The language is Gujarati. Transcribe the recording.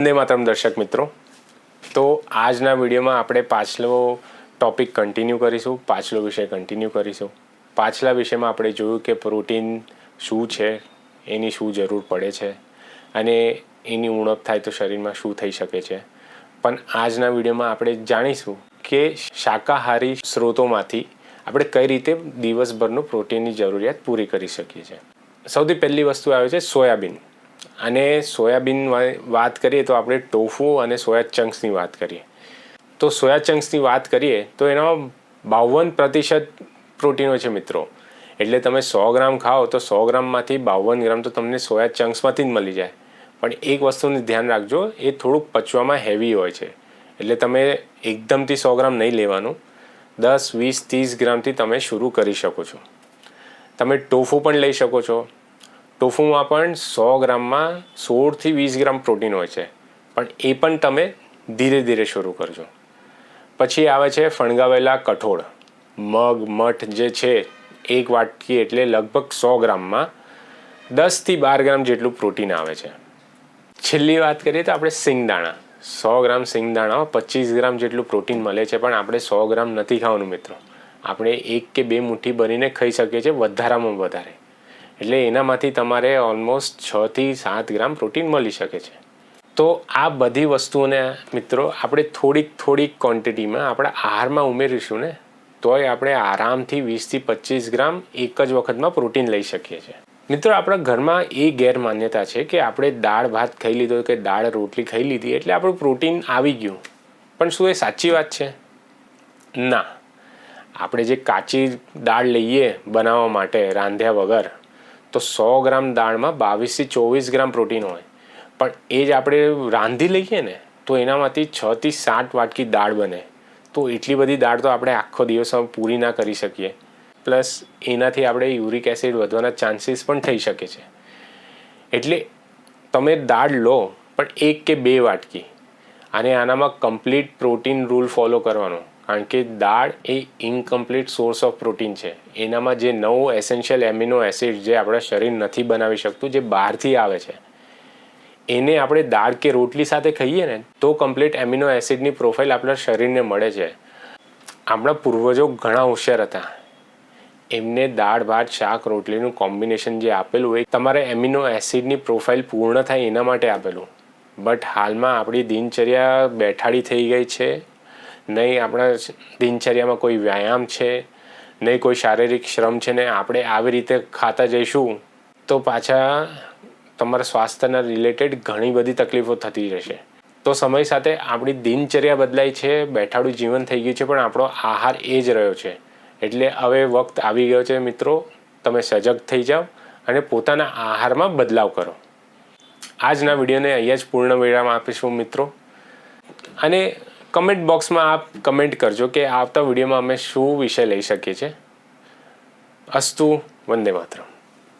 વંદે માતરમ દર્શક મિત્રો, તો આજના વિડીયોમાં આપણે પાછલો ટોપિક કન્ટિન્યુ કરીશું, પાછલો વિષય કન્ટિન્યુ કરીશું. પાછલા વિષયમાં આપણે જોયું કે પ્રોટીન શું છે, એની શું જરૂર પડે છે અને એની ઉણપ થાય તો શરીરમાં શું થઈ શકે છે. પણ આજના વિડીયોમાં આપણે જાણીશું કે શાકાહારી સ્ત્રોતોમાંથી આપણે કઈ રીતે દિવસભરનું પ્રોટીનની જરૂરિયાત પૂરી કરી શકીએ છીએ. સૌથી પહેલી વસ્તુ આવે છે સોયાબીન. અને સોયાબીન વાત કરીએ તો આપણે ટોફુ અને સોયા ચંક્સની વાત કરીએ. તો સોયા ચંક્સની વાત કરીએ તો એનામાં 52% પ્રોટીન હોય છે મિત્રો. એટલે તમે 100 ગ્રામ ખાઓ તો 100 ગ્રામમાંથી 52 ગ્રામ તો તમને સોયા ચંક્સમાંથી જ મળી જાય. પણ એક વસ્તુનું ધ્યાન રાખજો, એ થોડુંક પચવામાં હેવી હોય છે. એટલે તમે એકદમથી 100 ગ્રામ નહીં લેવાનું, 10, 20, 30 ગ્રામથી તમે શરૂ કરી શકો છો. તમે ટોફુ પણ લઈ શકો છો. ટોફુમાં પણ 100 ગ્રામમાં 16થી 20 ગ્રામ પ્રોટીન હોય છે, પણ એ પણ તમે ધીરે ધીરે શરૂ કરજો. પછી આવે છે ફણગાવેલા કઠોળ, મગ, મઠ જે છે, એક વાટકી એટલે લગભગ 100 ગ્રામમાં 10થી 12 ગ્રામ જેટલું પ્રોટીન આવે છે. છેલ્લી વાત કરીએ તો આપણે સિંગદાણા. 100 ગ્રામ સિંગદાણામાં 25 ગ્રામ જેટલું પ્રોટીન મળે છે, પણ આપણે 100 ગ્રામ નથી ખાવાનું મિત્રો. આપણે 1 કે 2 મુઠ્ઠી ભરીને ખાઈ શકીએ છીએ વધારામાં વધારે. એટલે એનામાંથી તમારે ઓલમોસ્ટ 6થી 7 ગ્રામ પ્રોટીન મળી શકે છે. તો આ બધી વસ્તુઓને મિત્રો આપણે થોડીક ક્વોન્ટિટીમાં આપણા આહારમાં ઉમેરીશું ને, તોય આપણે આરામથી 20થી 25 ગ્રામ એક જ વખતમાં પ્રોટીન લઈ શકીએ છીએ. મિત્રો આપણા ઘરમાં એ ગેરમાન્યતા છે કે આપણે દાળ ભાત ખાઈ લીધો કે દાળ રોટલી ખાઈ લીધી એટલે આપણું પ્રોટીન આવી ગયું. પણ શું એ સાચી વાત છે? ના. આપણે જે કાચી દાળ લઈએ બનાવવા માટે રાંધ્યા વગર, તો 100 ગ્રામ દાળમાં 22થી 24 ગ્રામ પ્રોટીન હોય. પણ એ જ આપણે રાંધી લઈએ ને તો એનામાંથી 6થી 7 વાટકી દાળ બને. તો એટલી બધી દાળ તો આપણે આખો દિવસમાં પૂરી ના કરી શકીએ. પ્લસ એનાથી આપણે યુરિક એસિડ વધવાના ચાન્સીસ પણ થઈ શકે છે. એટલે તમે દાળ લો પણ 1 કે 2 વાટકી, અને આનામાં કમ્પ્લીટ પ્રોટીન રૂલ ફોલો કરવાનો. કારણ કે દાળ એ ઇનકમ્પ્લીટ સોર્સ ઓફ પ્રોટીન છે. એનામાં જે 9 એસેન્શિયલ એમિનો એસિડ જે આપણા શરીર નથી બનાવી શકતું, જે બહારથી આવે છે, એને આપણે દાળ કે રોટલી સાથે ખાઈએ ને તો કમ્પ્લીટ એમિનો એસિડની પ્રોફાઇલ આપણા શરીરને મળે છે. આપણા પૂર્વજો ઘણા હોશિયાર હતા. એમને દાળ ભાત શાક રોટલીનું કોમ્બિનેશન જે આપેલું એ તમારે એમિનો એસિડની પ્રોફાઇલ પૂર્ણ થાય એના માટે આપેલું. બટ હાલમાં આપણી દિનચર્યા બેઠાડી થઈ ગઈ છે. નહીં આપણા દિનચર્યામાં કોઈ વ્યાયામ છે, નહીં કોઈ શારીરિક શ્રમ છે, ને આપણે આવી રીતે ખાતા જઈશું તો પાછા તમારા સ્વાસ્થ્યના રિલેટેડ ઘણી બધી તકલીફો થતી રહેશે. તો સમય સાથે આપણી દિનચર્યા બદલાઈ છે, બેઠાડું જીવન થઈ ગયું છે, પણ આપણો આહાર એ જ રહ્યો છે. એટલે હવે વખત આવી ગયો છે મિત્રો, તમે સજગ થઈ જાઓ અને પોતાના આહારમાં બદલાવ કરો. આજના વિડીયોને અહીંયા જ પૂર્ણ વિરામ આપીશું મિત્રો. અને કમેન્ટ બોક્સમાં આપ કમેન્ટ કરજો કે આવતા વિડીયોમાં અમે શું વિષય લઈ શકીએ છીએ. અસ્તુ. વંદે માતરમ.